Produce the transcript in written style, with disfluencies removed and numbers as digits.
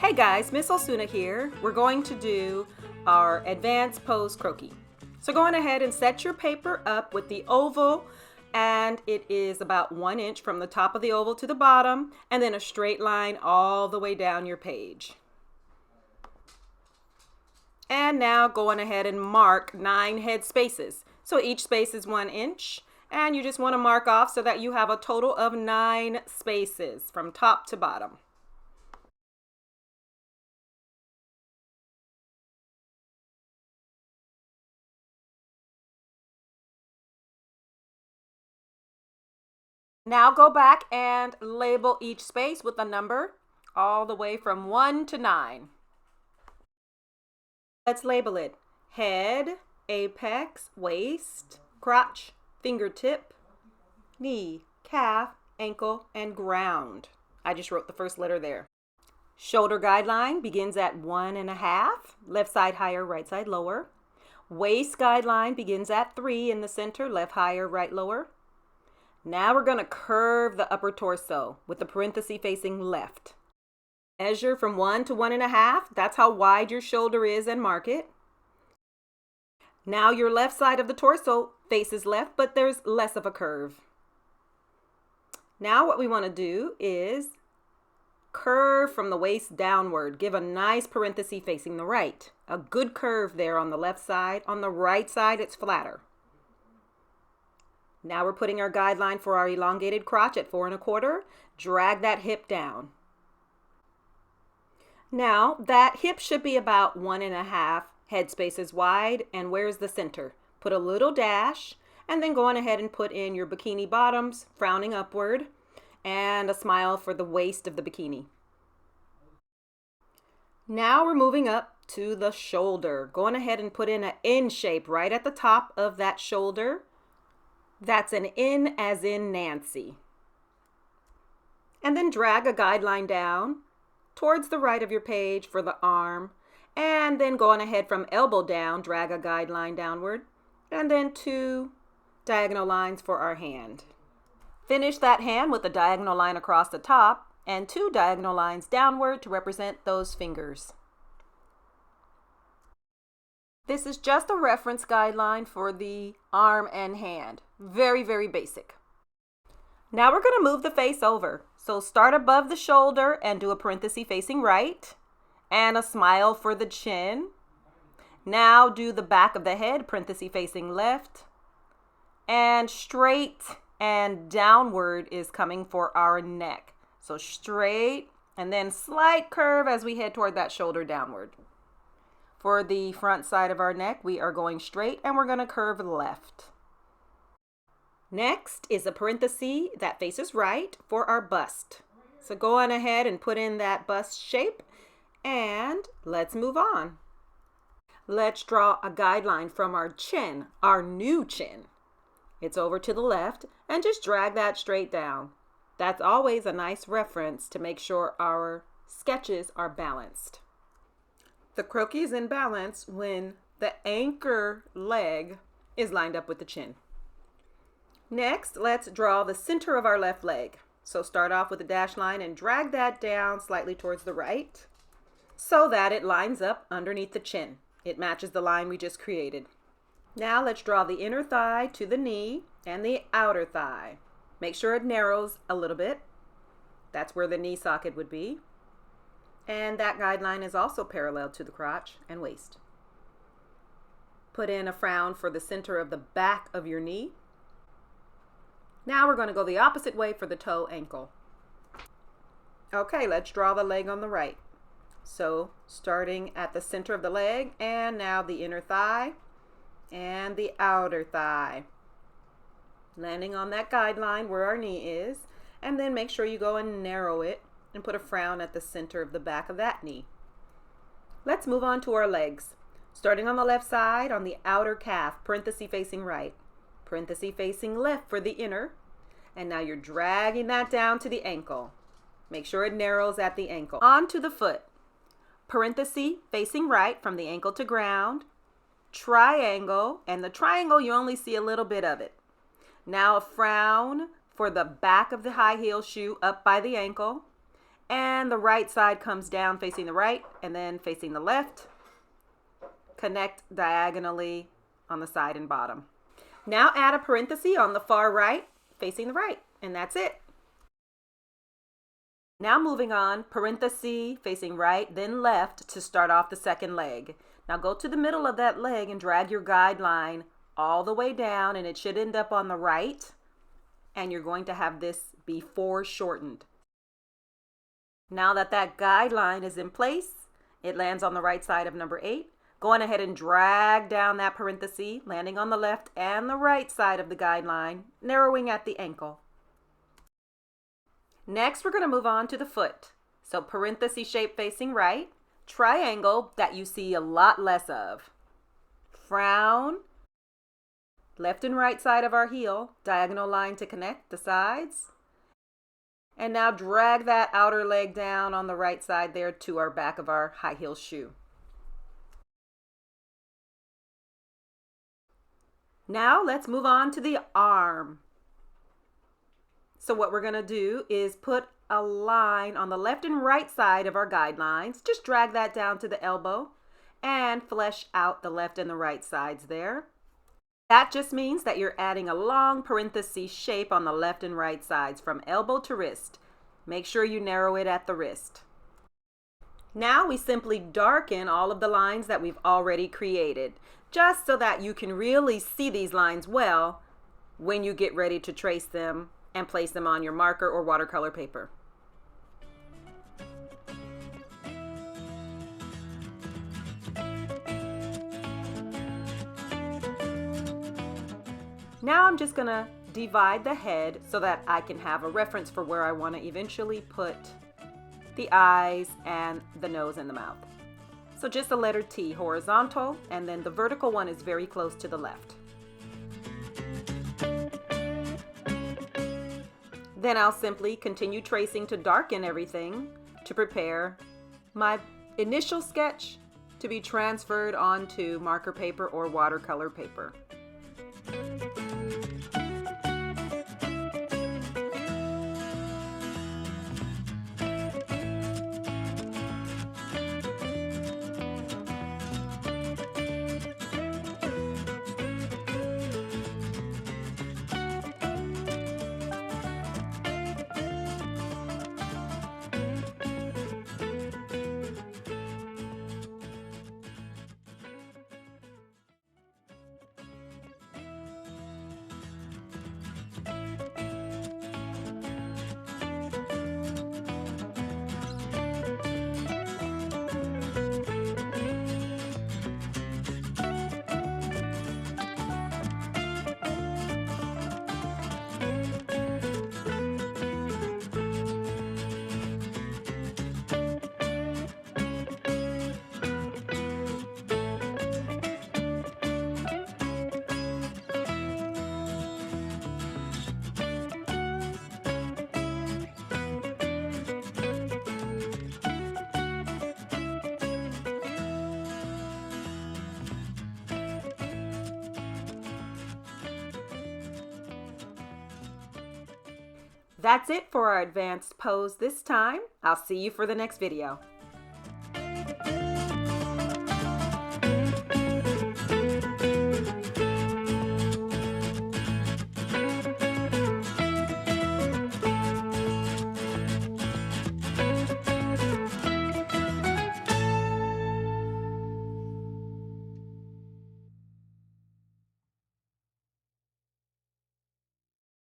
Hey guys, Miss Osuna here. We're going to do our advanced pose croquis. So go on ahead and set your paper up with the oval, and it is about 1 inch from the top of the oval to the bottom, and then a straight line all the way down your page. And now go on ahead and mark 9 head spaces. So each space is 1 inch, and you just want to mark off so that you have a total of 9 spaces from top to bottom. Now go back and label each space with a number all the way from 1 to 9. Let's label it: head, apex, waist, crotch, fingertip, knee, calf, ankle, and ground. I just wrote the first letter there. Shoulder guideline begins at 1.5, left side higher, right side lower. Waist guideline begins at 3 in the center, left higher, right lower. Now we're going to curve the upper torso with the parenthesis facing left. Measure from 1 to 1.5. That's how wide your shoulder is, and mark it. Now your left side of the torso faces left, but there's less of a curve. Now what we want to do is curve from the waist downward. Give a nice parenthesis facing the right. A good curve there on the left side. On the right side, it's flatter. Now we're putting our guideline for our elongated crotch at 4.25. Drag that hip down. Now that hip should be about 1.5 head spaces wide. And where's the center? Put a little dash, and then go on ahead and put in your bikini bottoms, frowning upward, and a smile for the waist of the bikini. Now we're moving up to the shoulder. Go on ahead and put in an N shape right at the top of that shoulder. That's an N as in Nancy. And then drag a guideline down towards the right of your page for the arm. And then go on ahead from elbow down, drag a guideline downward. And then 2 diagonal lines for our hand. Finish that hand with a diagonal line across the top and 2 diagonal lines downward to represent those fingers. This is just a reference guideline for the arm and hand. Very, very basic. Now we're going to move the face over. So start above the shoulder and do a parenthesis facing right and a smile for the chin. Now do the back of the head, parenthesis facing left, and straight and downward is coming for our neck. So straight and then slight curve as we head toward that shoulder downward. For the front side of our neck, we are going straight and we're going to curve left. Next is a parenthesis that faces right for our bust. So go on ahead and put in that bust shape, and let's move on. Let's draw a guideline from our chin, our new chin. It's over to the left, and just drag that straight down. That's always a nice reference to make sure our sketches are balanced. The croquis is in balance when the anchor leg is lined up with the chin. Next, let's draw the center of our left leg. So start off with a dash line and drag that down slightly towards the right so that it lines up underneath the chin. It matches the line we just created. Now let's draw the inner thigh to the knee and the outer thigh. Make sure it narrows a little bit. That's where the knee socket would be. And that guideline is also parallel to the crotch and waist. Put in a frown for the center of the back of your knee. Now we're going to go the opposite way for the toe ankle. Okay, let's draw the leg on the right. So starting at the center of the leg, and now the inner thigh and the outer thigh. Landing on that guideline where our knee is, and then make sure you go and narrow it and put a frown at the center of the back of that knee. Let's move on to our legs. Starting on the left side on the outer calf, parenthesis facing right, parenthesis facing left for the inner, and now you're dragging that down to the ankle. Make sure it narrows at the ankle. On to the foot. Parenthesis facing right from the ankle to ground, triangle, and the triangle you only see a little bit of it. Now a frown for the back of the high heel shoe up by the ankle, and the right side comes down facing the right and then facing the left. Connect diagonally on the side and bottom. Now add a parenthesis on the far right facing the right, and that's it. Now moving on, parenthesis facing right, then left to start off the second leg. Now go to the middle of that leg and drag your guideline all the way down, and it should end up on the right, and you're going to have this be foreshortened. Now that that guideline is in place, it lands on the right side of number 8. Go on ahead and drag down that parenthesis, landing on the left and the right side of the guideline, narrowing at the ankle. Next, we're going to move on to the foot. So parenthesis shape facing right, triangle that you see a lot less of. Frown, left and right side of our heel, diagonal line to connect the sides. And now drag that outer leg down on the right side there to our back of our high heel shoe. Now let's move on to the arm. So what we're going to do is put a line on the left and right side of our guidelines. Just drag that down to the elbow and flesh out the left and the right sides there. That just means that you're adding a long parenthesis shape on the left and right sides from elbow to wrist. Make sure you narrow it at the wrist. Now we simply darken all of the lines that we've already created, just so that you can really see these lines well when you get ready to trace them and place them on your marker or watercolor paper. Now I'm just gonna divide the head so that I can have a reference for where I want to eventually put the eyes and the nose and the mouth. So just the letter T horizontal, and then the vertical one is very close to the left. Then I'll simply continue tracing to darken everything to prepare my initial sketch to be transferred onto marker paper or watercolor paper. That's it for our advanced pose this time. I'll see you for the next video.